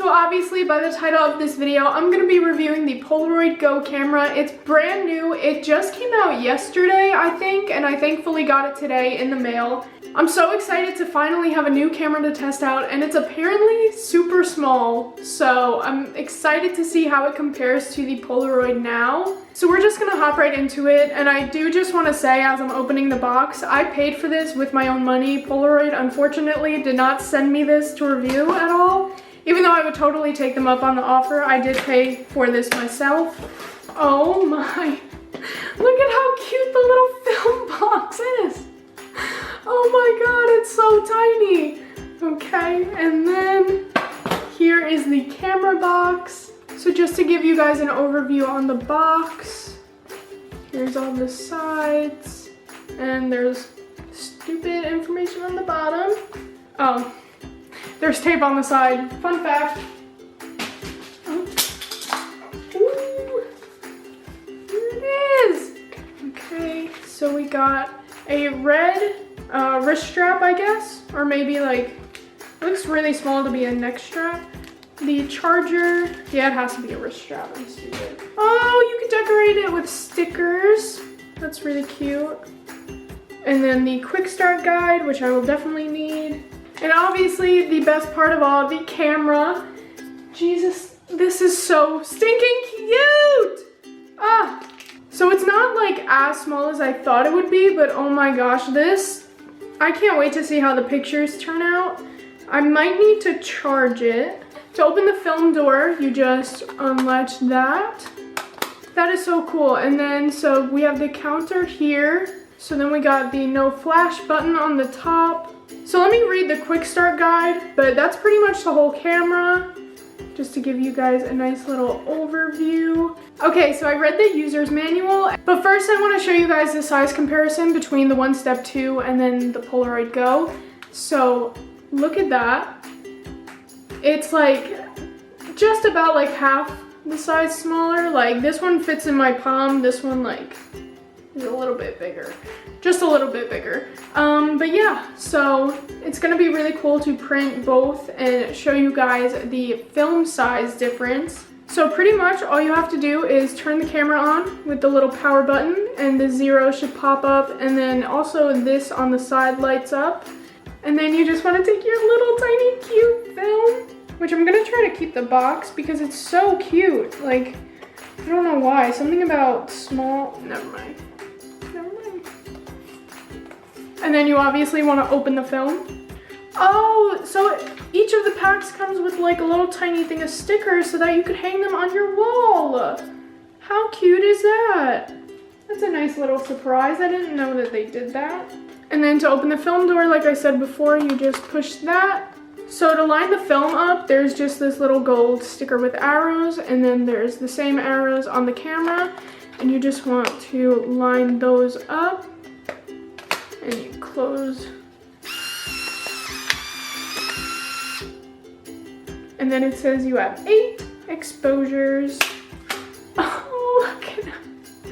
So obviously by the title of this video, I'm gonna be reviewing the Polaroid Go camera. It's brand new. It just came out yesterday, I think, and I thankfully got it today in the mail. I'm so excited to finally have a new camera to test out, and it's apparently super small, so I'm excited to see how it compares to the Polaroid now. So we're just gonna hop right into it, and I do just want to say as I'm opening the box, I paid for this with my own money. Polaroid unfortunately did not send me this to review at all. Even though I would totally take them up on the offer, I did pay for this myself. Oh my, look at how cute the little film box is. Oh my god, it's so tiny. Okay, and then here is the camera box. So just to give you guys an overview on the box, here's all the sides, and there's stupid information on the bottom. Oh. There's tape on the side. Fun fact. Oh. Ooh. Here it is. Okay, so we got a red wrist strap, I guess, or maybe like, it looks really small to be a neck strap. The charger, yeah, it has to be a wrist strap. I'm stupid. Oh, you can decorate it with stickers. That's really cute. And then the quick start guide, which I will definitely need. And obviously, the best part of all, the camera. Jesus, this is so stinking cute! Ah! So it's not like as small as I thought it would be, but oh my gosh, this, I can't wait to see how the pictures turn out. I might need to charge it. To open the film door, you just unlatch that. That is so cool. And then, so we have the counter here. So then we got the no flash button on the top. So let me read the quick start guide, but that's pretty much the whole camera, just to give you guys a nice little overview. Okay, so I read the user's manual, but first I want to show you guys the size comparison between the One Step 2 and then the Polaroid Go. So look at that. It's like just about like half the size smaller. Like this one fits in my palm, this one like is a little bit bigger. Just a little bit bigger. But yeah, so it's gonna be really cool to print both and show you guys the film size difference. So pretty much all you have to do is turn the camera on with the little power button, and the 0 should pop up, and then also this on the side lights up. And then you just wanna take your little tiny cute film, which I'm gonna try to keep the box because it's so cute. Like, I don't know why, something about small, never mind. And then you obviously want to open the film. Oh, so each of the packs comes with like a little tiny thing of stickers so that you could hang them on your wall. How cute is that? That's a nice little surprise. I didn't know that they did that. And then to open the film door, like I said before, you just push that. So to line the film up, there's just this little gold sticker with arrows, and then there's the same arrows on the camera, and you just want to line those up. And you close. And then it says you have 8 exposures. Oh, look at it.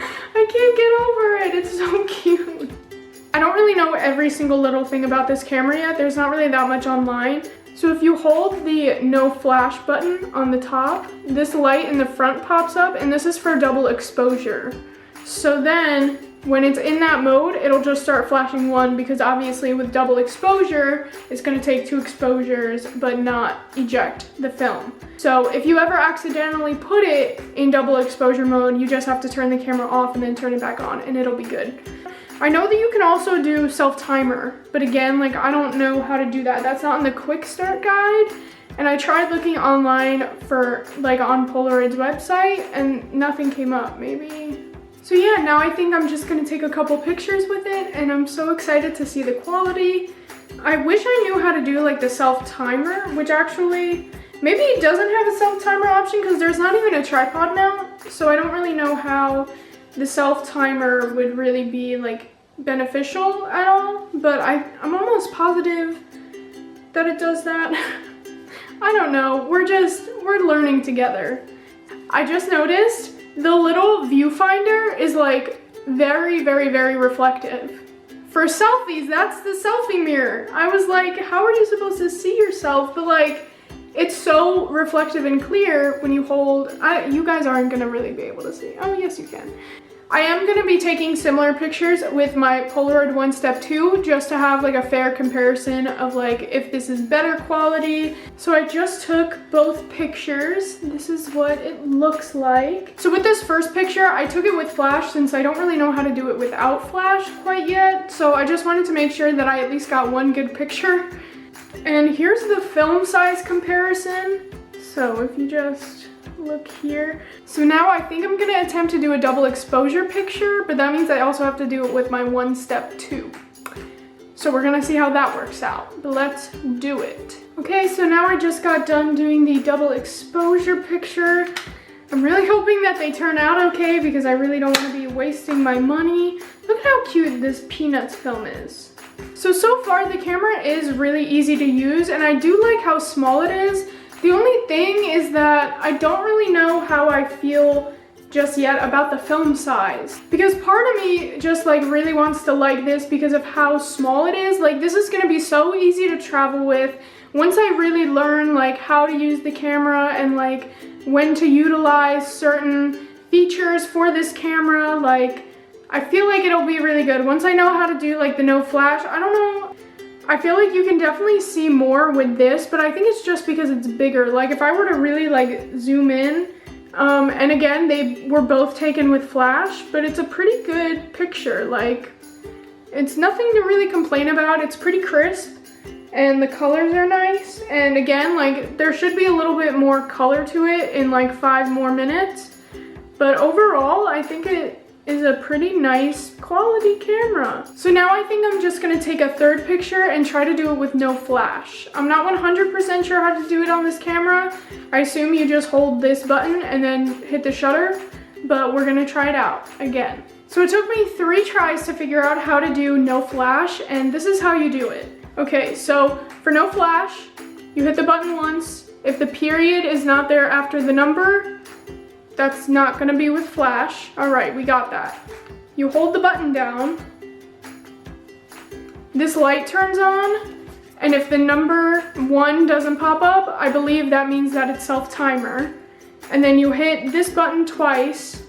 I can't get over it. It's so cute. I don't really know every single little thing about this camera yet. There's not really that much online. So if you hold the no flash button on the top, this light in the front pops up, and this is for double exposure. So then, when it's in that mode, it'll just start flashing 1, because obviously with double exposure, it's gonna take 2 exposures but not eject the film. So if you ever accidentally put it in double exposure mode, you just have to turn the camera off and then turn it back on, and it'll be good. I know that you can also do self-timer, but again, like, I don't know how to do that. That's not in the quick start guide. And I tried looking online for, like, on Polaroid's website, and nothing came up. Maybe. So yeah, now I think I'm just gonna take a couple pictures with it, and I'm so excited to see the quality. I wish I knew how to do like the self-timer, which actually, maybe it doesn't have a self-timer option because there's not even a tripod mount, so I don't really know how the self-timer would really be like beneficial at all, but I'm almost positive that it does that. I don't know, we're learning together. I just noticed the little viewfinder is like very, very, very reflective. For selfies, that's the selfie mirror. I was like, how are you supposed to see yourself? But like, it's so reflective and clear when you hold, you guys aren't gonna really be able to see. Oh, yes you can. I am gonna be taking similar pictures with my Polaroid 1 Step 2 just to have like a fair comparison of like if this is better quality. So I just took both pictures. This is what it looks like. So with this first picture, I took it with flash since I don't really know how to do it without flash quite yet. So I just wanted to make sure that I at least got one good picture. And here's the film size comparison. So if you just look here. So now I think I'm gonna attempt to do a double exposure picture, but that means I also have to do it with my 1 Step 2. So we're gonna see how that works out, but let's do it. Okay, so now I just got done doing the double exposure picture. I'm really hoping that they turn out okay because I really don't wanna be wasting my money. Look at how cute this Peanuts film is. So far the camera is really easy to use and I do like how small it is. The only thing is that I don't really know how I feel just yet about the film size. Because part of me just like really wants to like this because of how small it is. Like this is gonna be so easy to travel with. Once I really learn like how to use the camera and like when to utilize certain features for this camera, like I feel like it'll be really good. Once I know how to do like the no flash, I don't know. I feel like you can definitely see more with this, but I think it's just because it's bigger. Like if I were to really like zoom in, and again, they were both taken with flash, but it's a pretty good picture. Like it's nothing to really complain about. It's pretty crisp and the colors are nice. And again, like there should be a little bit more color to it in like 5 more minutes. But overall, I think it is a pretty nice quality camera. So now I think I'm just gonna take a third picture and try to do it with no flash. I'm not 100% sure how to do it on this camera. I assume you just hold this button and then hit the shutter, but we're gonna try it out again. So it took me 3 tries to figure out how to do no flash, and this is how you do it. Okay, so for no flash, you hit the button once. If the period is not there after the number, that's not gonna be with flash. All right, we got that. You hold the button down. This light turns on, and if the number 1 doesn't pop up, I believe that means that it's self-timer. And then you hit this button twice,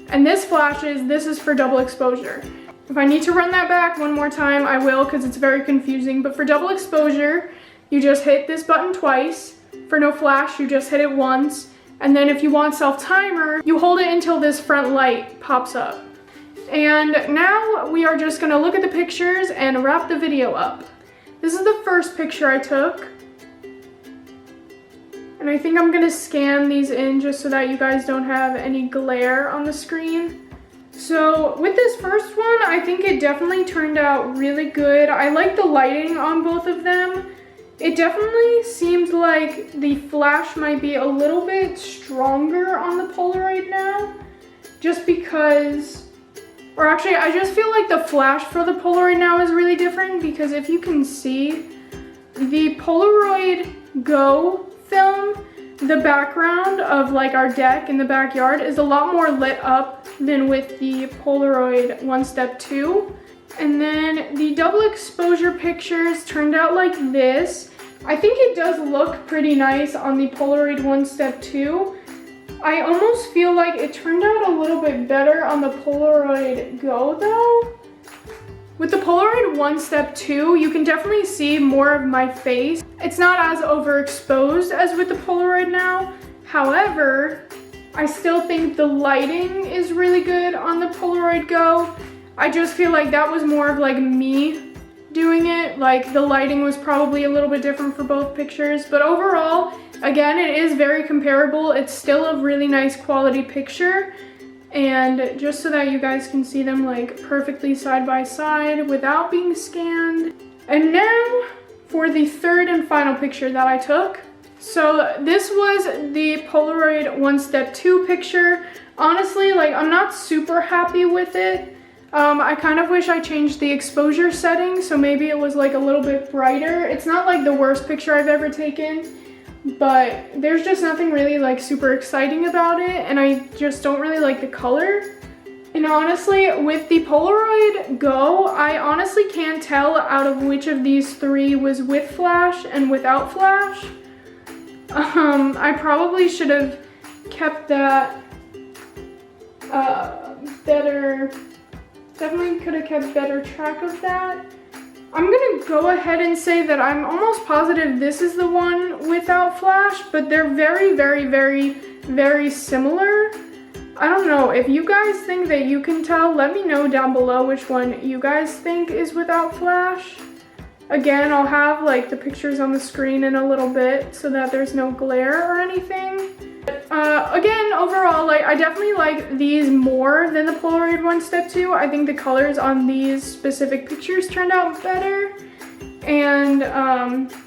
and this flashes. This is for double exposure. If I need to run that back one more time, I will, because it's very confusing. But for double exposure, you just hit this button twice. For no flash, you just hit it once. And then if you want self-timer, you hold it until this front light pops up. And now we are just gonna look at the pictures and wrap the video up. This is the first picture I took. And I think I'm gonna scan these in just so that you guys don't have any glare on the screen. So with this first one, I think it definitely turned out really good. I like the lighting on both of them. It definitely seemed like the flash might be a little bit stronger on the Polaroid now, just because, or actually I just feel like the flash for the Polaroid now is really different because if you can see, the Polaroid Go film, the background of like our deck in the backyard is a lot more lit up than with the Polaroid 1 Step 2. And then the double exposure pictures turned out like this. I think it does look pretty nice on the Polaroid 1 Step 2. I almost feel like it turned out a little bit better on the Polaroid Go though. With the Polaroid 1 Step 2, you can definitely see more of my face. It's not as overexposed as with the Polaroid now. However, I still think the lighting is really good on the Polaroid Go. I just feel like that was more of like me doing it. Like the lighting was probably a little bit different for both pictures, but overall, again, it is very comparable. It's still a really nice quality picture. And just so that you guys can see them like perfectly side by side without being scanned. And now for the third and final picture that I took. So this was the Polaroid 1 Step 2 picture. Honestly, like I'm not super happy with it. I kind of wish I changed the exposure setting, so maybe it was like a little bit brighter. It's not like the worst picture I've ever taken, but there's just nothing really like super exciting about it, and I just don't really like the color. And honestly, with the Polaroid Go, I honestly can't tell out of which of these three was with flash and without flash. I probably should have kept that better, definitely could have kept better track of that. I'm gonna go ahead and say that I'm almost positive this is the one without flash, but they're very, very, very, very similar. I don't know, if you guys think that you can tell, let me know down below which one you guys think is without flash. Again, I'll have like the pictures on the screen in a little bit so that there's no glare or anything. Again, overall, like, I definitely like these more than the Polaroid One Step 2. I think the colors on these specific pictures turned out better. And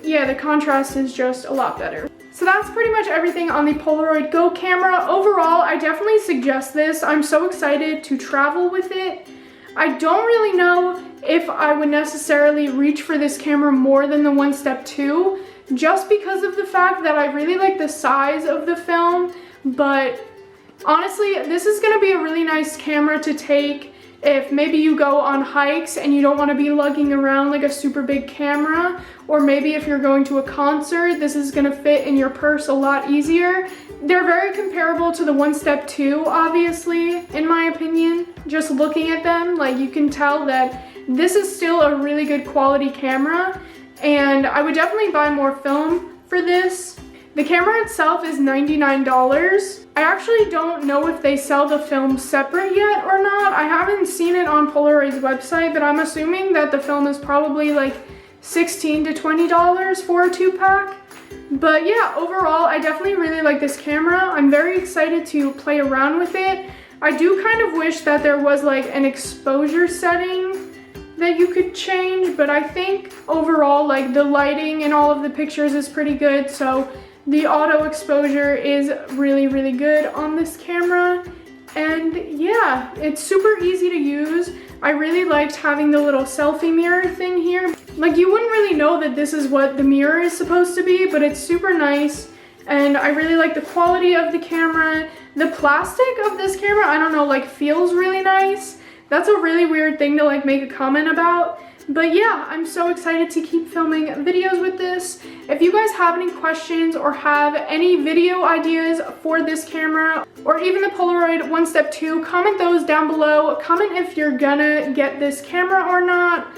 yeah, the contrast is just a lot better. So that's pretty much everything on the Polaroid Go camera. Overall, I definitely suggest this. I'm so excited to travel with it. I don't really know if I would necessarily reach for this camera more than the One Step 2, just because of the fact that I really like the size of the film. But honestly, this is gonna be a really nice camera to take if maybe you go on hikes and you don't want to be lugging around like a super big camera, or maybe if you're going to a concert, this is going to fit in your purse a lot easier. They're very comparable to the One Step 2, obviously, in my opinion. Just looking at them, like, you can tell that this is still a really good quality camera, and I would definitely buy more film for this. The camera itself is $99. I actually don't know if they sell the film separate yet or not. I haven't seen it on Polaroid's website, but I'm assuming that the film is probably like $16 to $20 for a 2-pack. But yeah, overall, I definitely really like this camera. I'm very excited to play around with it. I do kind of wish that there was like an exposure setting that you could change, but I think overall, like, the lighting in all of the pictures is pretty good, so the auto exposure is really, really good on this camera. And yeah, it's super easy to use. I really liked having the little selfie mirror thing here. Like, you wouldn't really know that this is what the mirror is supposed to be, but it's super nice. And I really like the quality of the camera. The plastic of this camera, I don't know, like, feels really nice. That's a really weird thing to like make a comment about. But yeah, I'm so excited to keep filming videos with this. If you guys have any questions or have any video ideas for this camera, or even the Polaroid One Step 2, comment those down below. Comment if you're gonna get this camera or not.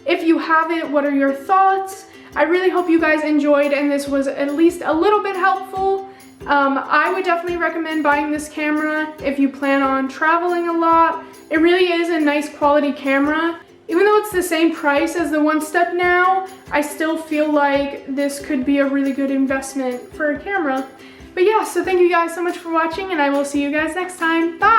If you have it, what are your thoughts? I really hope you guys enjoyed and this was at least a little bit helpful. I would definitely recommend buying this camera if you plan on traveling a lot. It really is a nice quality camera. Even though it's the same price as the One Step now, I still feel like this could be a really good investment for a camera. But yeah, so thank you guys so much for watching, and I will see you guys next time. Bye!